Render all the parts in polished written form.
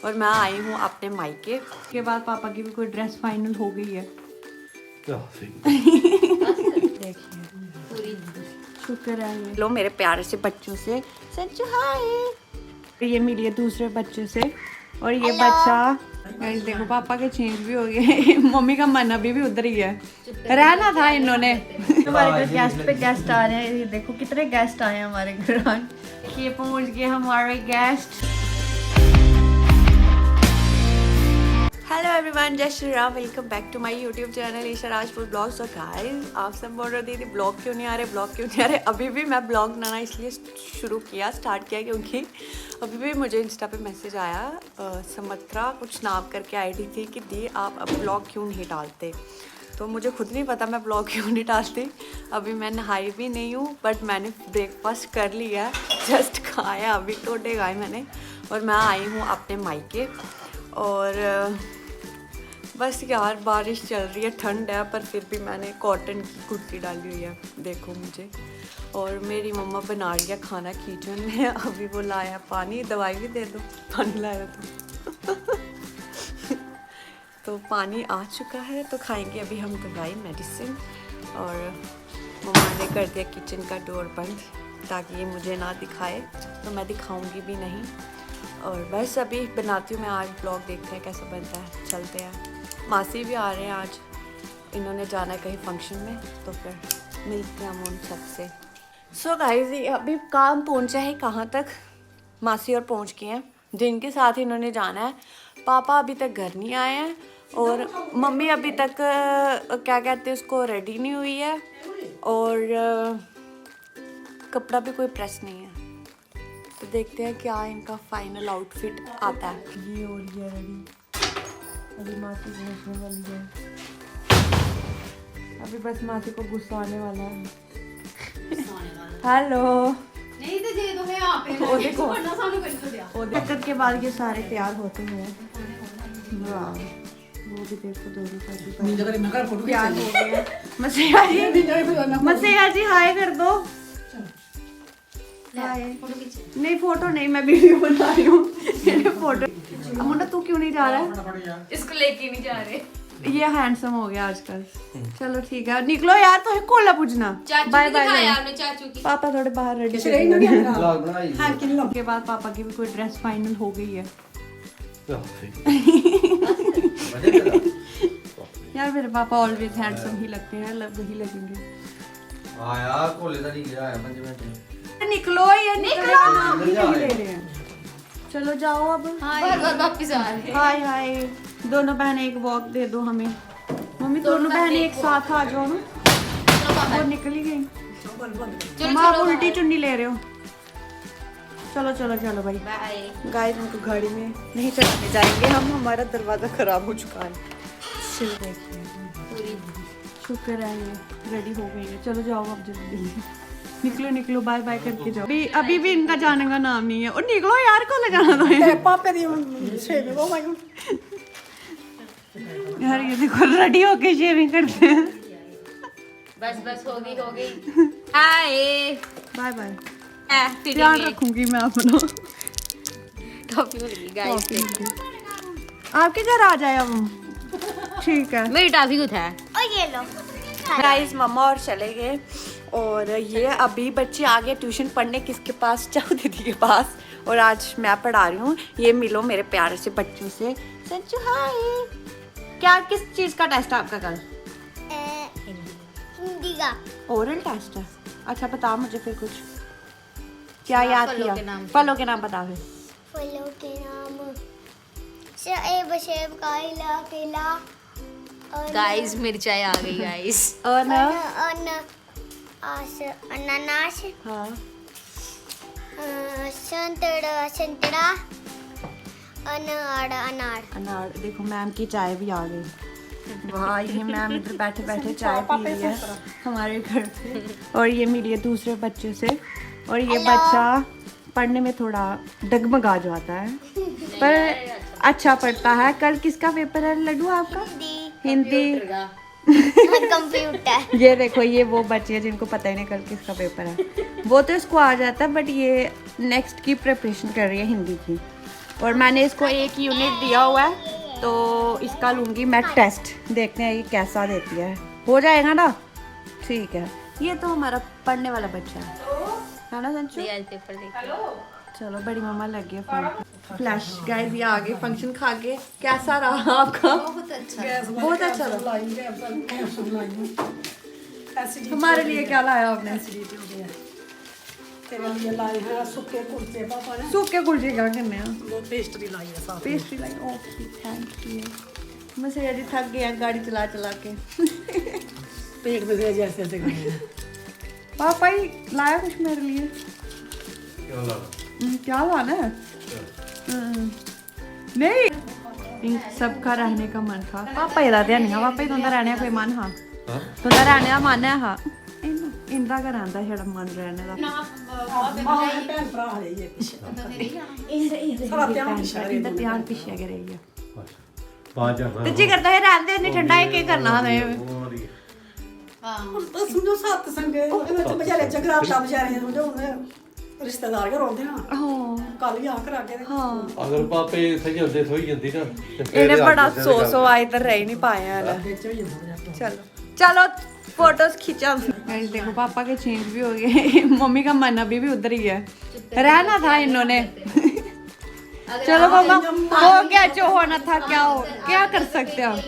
और मैं आई हूँ अपने मायके के बाद। पापा की भी कोई ड्रेस फाइनल हो गई है। देखिए शुक्र है। लो मेरे प्यारे से बच्चों से सच हाय। ये मिली है दूसरे बच्चे से और ये बच्चा देखो पापा के चेंज भी हो गए। मम्मी का मन अभी भी उधर ही है, रहना था इन्होंने। हमारे घर गेस्ट पे गेस्ट आ रहे हैं। ये देखो कितने गेस्ट आए हैं हमारे घर आज। ये पहुंच गए हमारे गेस्ट। हेलो एवरीवन, जय Shri Ram, welcome back to my YouTube channel Isha Rajput vlogs. और गाइस आप सब बोल रहे थे ब्लॉग क्यों नहीं आ रहे। अभी भी मैं ब्लॉग बनाना इसलिए स्टार्ट किया क्योंकि अभी भी मुझे इंस्टा पे मैसेज आया, समत्रा कुछ नाम करके आईडी थी कि दी आप अब ब्लॉग क्यों नहीं डालते। तो मुझे खुद नहीं पता मैं ब्लॉग क्यों नहीं डालती। अभी मैं नहाई भी नहीं हूँ, बट मैंने ब्रेकफास्ट कर लिया, जस्ट खाया, अभी टोटे खाए मैंने। और मैं आई हूँ अपने मायके। और बस यार बारिश चल रही है, ठंड है, पर फिर भी मैंने कॉटन की कुर्ती डाली हुई है, देखो मुझे। और मेरी मम्मा बना रही है खाना किचन में। अभी वो लाया पानी, दवाई भी दे दो, पानी लाया तो पानी आ चुका है, तो खाएंगे अभी हम दवाई मेडिसिन। और मम्मा ने कर दिया किचन का डोर बंद ताकि ये मुझे ना दिखाए, तो मैं दिखाऊंगी भी नहीं। और बस अभी बनाती हूँ मैं, आज ब्लॉग देखते हैं कैसा बनता है, चलते हैं। मासी भी आ रहे हैं आज, इन्होंने जाना है कहीं फंक्शन में, तो फिर मिलते हैं हम उन सबसे। सो गाइस अभी काम पहुँचा है कहाँ तक, मासी और पहुँच गए हैं, जिनके साथ इन्होंने जाना है। पापा अभी तक घर नहीं आए हैं और मम्मी अभी तक क्या कहते हैं उसको रेडी नहीं हुई है। और कपड़ा भी कोई प्रेस नहीं है, तो देखते हैं क्या इनका फाइनल आउटफिट आता है। ये हो रही है रेडी, अभी मासी पहुंचने वाली है। अभी बस मासी को गुस्सा आने वाला है। हेलो नहीं तो दे दो है आप पे, वो देखो वरना सानू कर तो दिया। वो दिक्कत के बाद ये सारे तैयार होते हैं। वाह वो भी देखो दोनों का तैयार हो गए। मसीहा जी हाय कर दो। नहीं फोटो नहीं, मैं वीडियो बना रही हूँ। फोटो मुन्ना तू क्यों नहीं जा रहा है? इसको लेके नहीं जा रहे। ये हैंडसम हो गया आजकल। चलो ठीक है, निकलो यार, तो कोला पूछना। बाय बाय आपने चाचू की। पापा थोड़े बाहर रेडी के बाद पापा की भी कोई ड्रेस फाइनल हो गई है। यार मेरे पापा ऑलवेज हैंडसम ही लगते हैं, वही लगेंगे। हां यार कोले दा नहीं गया है 5 मिनट। निकलो ये निकलो, नाम भी नहीं ले रहे हैं। चलो जाओ अब। हाय वापस आ रहे। हाय हाय, दोनों बहनें एक वॉक दे दो हमें। मम्मी दोनों बहनें एक साथ आ जाओ ना। वो निकली गई। माँ उल्टी चुन्नी ले रहे हो। चलो चलो चलो भाई बाय। गाइस उनको गाड़ी में नहीं चलाने जाएंगे हम, हमारा दरवाजा खराब हो चुका है। चलो देखिए, शुक्र है ये रेडी हो गई है। चलो जाओ अब जल्दी, निकलो निकलो, बाय बाय करके जाओ। अभी भी इनका जाने का नाम नहीं है। और निकलो यार, को ले जाना था पापा दी यार। ये देखो रेडी होके शेविंग करते हैं। बस हो गई। हाय बाय बाय, ध्यान रखूंगी मैं अपना। टॉफी लगी गाइस। आपके घर आ जाए अब, ठीक है। मेरी टॉफी कुछ है। और ये लो गाइस मम्मा और चले गए। और ये अभी बच्चे आ गए ट्यूशन पढ़ने, किसके पास? चाहू दीदी के पास। और आज मैं पढ़ा रही हूँ। ये मिलो मेरे प्यारे से बच्चों से सच्चू हाय। क्या किस चीज़ का टेस्ट है आपका कल? हिंदी का ओरल टेस्ट है। अच्छा बता मुझे फिर कुछ, क्या याद किया? फलों के नाम बता फिर। फलों के नाम सेब, सेब, काला, केला, और गाइस मिर्चाई आ गई गाइस। अनानास, हाँ संतरा, संतरा, अनार। अनार। देखो मैम की चाय भी आ गई। वाह, ये मैम इधर बैठे बैठे चाय पी रही है हमारे घर पे। और ये मिली है दूसरे बच्चे से। और ये बच्चा पढ़ने में थोड़ा डगमगा जाता है, पर अच्छा पढ़ता है। कल किसका पेपर है लड्डू आपका? हिंदी कंप्यूटर। ये देखो, ये वो बच्चे हैं जिनको पता ही नहीं कल किसका पेपर है। वो तो इसको आ जाता है, बट ये नेक्स्ट की प्रिपरेशन कर रही है हिंदी की। और मैंने इसको 1 यूनिट दिया हुआ है, तो इसका लूँगी मैं टेस्ट, देखते हैं ये कैसा देती है। हो जाएगा ना? ठीक है। ये तो हमारा पढ़ने वाला बच्चा है ना संचू? रियल पेपर देख। चलो बड़ी मम्मा लग गई फोन। फ्लैश गाइस ये आगे फंक्शन खा के कैसा रहा आपका? बहुत अच्छा। बहुत अच्छा रहा। हमारे लिए क्या लाया आपने? तेरे लिए लाए हैं सूखे कुलचे पापा ने। सूखे कुलचे क्या करने हैं? वो पेस्ट्री लाई है साथ में। Pastry lie. Okay thank you. मैं से थक गया गाड़ी चला चला के। पेट में से जैसे ऐसे गए हैं। पापा ही लाया कुछ मेरे लिए? क्या लाना है? नहीं इन सबका रहने का मन था। पापा ही रहते नहीं, पापा ही तुंदा रहने का कोई मन हाँ? तुंदा रहने का मन है हाँ? इंदा का रहता है मन रहने का। मां है भैन भरा है ये पीछे। सारा ध्यान इंदा ध्यान पीछे के रही है। बाजा तो जी करता है रहते नहीं ठंडा है, क्या करना हमें? तो समझो साथ संग ਇਹਦੇ ਵਿੱਚ ਬਜਾਰੇ ਜਗਰਾਤਾ ਬਜਾਰੇ ਸਮਝੋ ਉਹਨੇ ਰਿਸ਼ਤੇਦਾਰ ਘਰ ਆਉਂਦੇ ਨਾ हाँ ਕੱਲ ਵੀ ਆ ਕੇ ਰੱਖ ਕੇ हाँ ਅਗਰ ਪਾਪੇ ਸਹੀ ਹੁੰਦੇ ਥੋੜੀ ਜਾਂਦੀ ਨਾ इन्हें बड़ा अफसोस हुआ इधर रह नहीं पाया है। ਵਿੱਚ ਹੋਈ ਜਾਂਦਾ चलो चलो फोटोज खींचा। गाइस देखो पापा के चेंज भी हो गए। मम्मी का मन अभी भी उधर ही है, रहना था इन्होंने। चलो पापा हो गया जो होना था, क्या कर सकते हैं हम।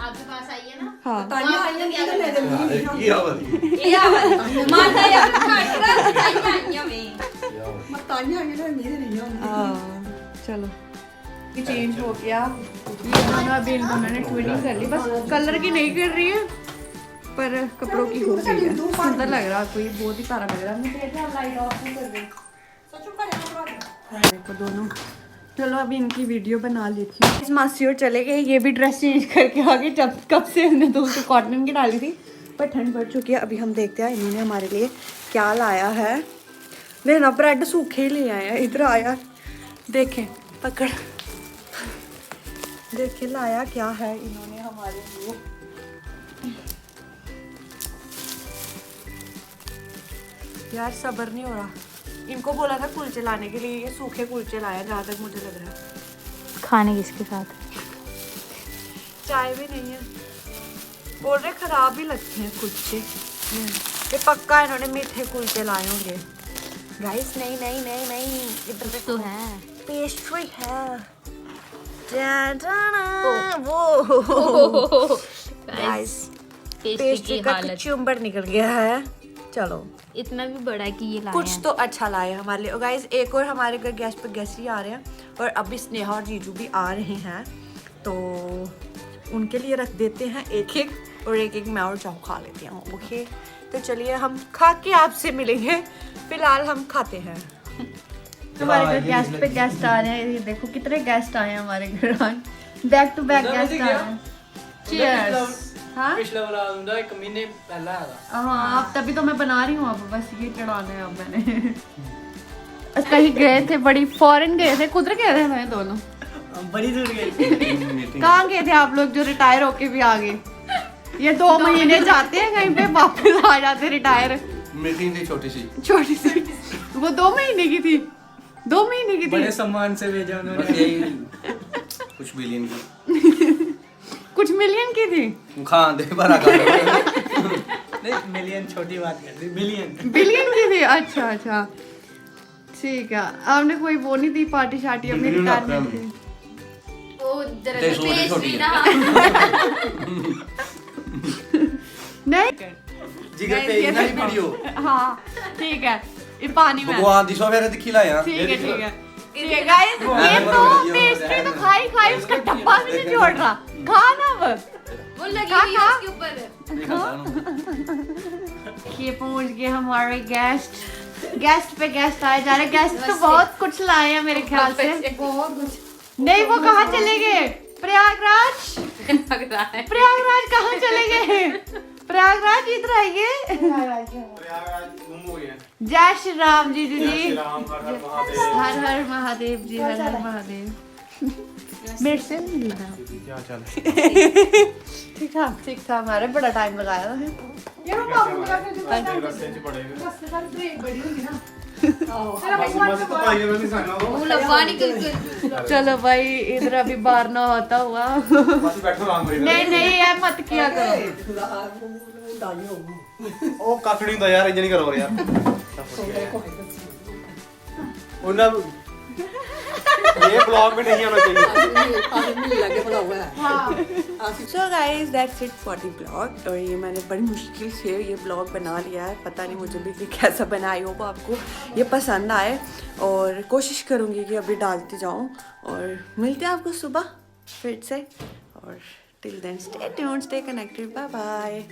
आपके पास आई है ना? हाँ ਤਾਈਆਂ ਆਈਆਂ ਨਹੀਂ ਤਾਂ ਮੇਰੇ ਮੂੰਹ ਕੀ ਆਵਾਜ਼ ये आवाज माता या खाइया में ਮੈਂ ਤਾਈਆਂ ਆਈਆਂ ਨੇ ਮੇਰੇ ਨਹੀਂ ਆਉਂਦੀ। हाँ, चलो ये चेंज हो गया। ये दोनों अभी इनको मैंने ट्विनिंग कर ली, बस कलर की नहीं कर रही है पर कपड़ों की हो गई है। सुंदर लग रहा है, कोई बहुत ही प्यारा लग रहा है। मुझे लाइट ऑफ नहीं कर रही। ਸੱਚੂ ਘਰੇ ਆ ਭਰਾ देखो दोनों। चलो अभी इनकी वीडियो बना लेती हूँ। इस मासी और चले गए, ये भी ड्रेस चेंज करके आ गई। जब कब से हमने दोस्तों कॉटन की डाली थी, पर ठंड बढ़ चुकी है। अभी हम देखते हैं इन्होंने हमारे लिए क्या लाया है। लेना ब्रेड सूखे ही ले आए हैं। इधर आया देखें, पकड़ देखे लाया क्या है इन्होंने हमारे लिए। यार सब्र नहीं हो रहा। इनको बोला था कुलचे लाने के लिए, ये सूखे कुलचे लाया जहाँ तक मुझे लग रहा है। खाने किसके साथ? चाय भी नहीं है, बोल रहे खराब ही लगते हैं कुलचे। ये पक्का इन्होंने मीठे कुलचे लाए होंगे। गाइस नहीं नहीं नहीं नहीं, इधर तो है पेस्ट्री है। वो गाइस पेस्ट्री का चुम्बर निकल गया है। चलो इतना भी बड़ा कि ये लाया कुछ तो अच्छा लाए हमारे लिए। और गाइस एक और हमारे घर गैस पे गेस्ट ही आ रहे हैं, और अभी स्नेहा और जीजू भी आ रहे हैं, तो उनके लिए रख देते हैं एक एक, और एक एक मैं और चाहू खा लेती हूँ। ओके तो चलिए हम खा के आपसे मिलेंगे। फिलहाल हम खाते हैं। हमारे घर गेस्ट पे गेस्ट आ रहे हैं। ये देखो कितने गेस्ट आए हैं हमारे घर आज, बैक टू बैक गेस्ट आ रहे हैं। चीयर्स। हाँ पिछला वाला आंदा एक महीने पहला आया। हाँ अब तभी तो मैं बना रही हूँ, अब बस ये चढ़ाना है अब मैंने। कहीं गए थे, बड़ी फॉरेन गए थे, कुदर गए थे हमें दोनों। बड़ी दूर गई। कहाँ गए थे आप लोग जो रिटायर होके भी आ गए? ये 2 महीने जाते हैं कहीं पे, वापस आ जाते रिटायर। मीटिंग थी छोटी सी छोटी सी, वो 2 महीने की थी। 2 महीने की बड़े थी। सम्मान से भेजा बस उन्होंने। यही कुछ बिलियन की कुछ मिलियन की थी। खान दे भरा कर नहीं मिलियन छोटी बात कर दी, बिलियन। बिलियन की थी। अच्छा अच्छा ठीक है। आपने कोई वो नहीं दी पार्टी शार्टी अपनी बिलियन रिटायरमेंट आपने- की? वो जरा तेज छोटी छोटी है। नहीं जिगर पे ये ना देखो। वीडियो हाँ ठीक है, ये पानी में भगवान दिसो फिर दिखी लाया। ठीक है ठीक है ठीक है गाइस। ये तो पेस्ट्री तो खाई खाई उसका डब्बा भी नहीं छोड़ रहा। खा ना अब। वो लगी खा, हुई है खा। उसके ऊपर। ये पहुंच गए हमारे गेस्ट पे गेस्ट आए जा रहे। गेस्ट तो बहुत कुछ लाए हैं मेरे ख्याल से, बहुत कुछ। नहीं वो कहाँ चले गए? प्रयागराज। लग रहा है प्रयागराज कहाँ चले गए? प्रयागराज इधर आइए। जय श्री राम जी जी। हर हर महादेव जी, हर हर महादेव। मेरे से नहीं लेना। ठीक था ठीक था। हमारे बड़ा टाइम लगाया था। मुंह लब्बा नहीं बिल्कुल चलो भाई इधर अभी बाहर ना होता हुआ नहीं नहीं यार मत किया करो ਉਹ ਕੱਖ ਨਹੀਂ ਹੁੰਦਾ ਯਾਰ ਇੰਜ ਨਹੀਂ ਕਰੋ ਯਾਰ ਉਹਨਾਂ ये ब्लॉग में नहीं होना चाहिए so guys that's it for the blog और ये मैंने बड़ी मुश्किल से ये ब्लॉग बना लिया है पता नहीं मुझे भी कि कैसा बना आई होप आपको ये पसंद आए और कोशिश करूँगी कि अभी डालती जाऊँ और मिलते हैं आपको सुबह फिर से और till then stay tuned stay connected bye bye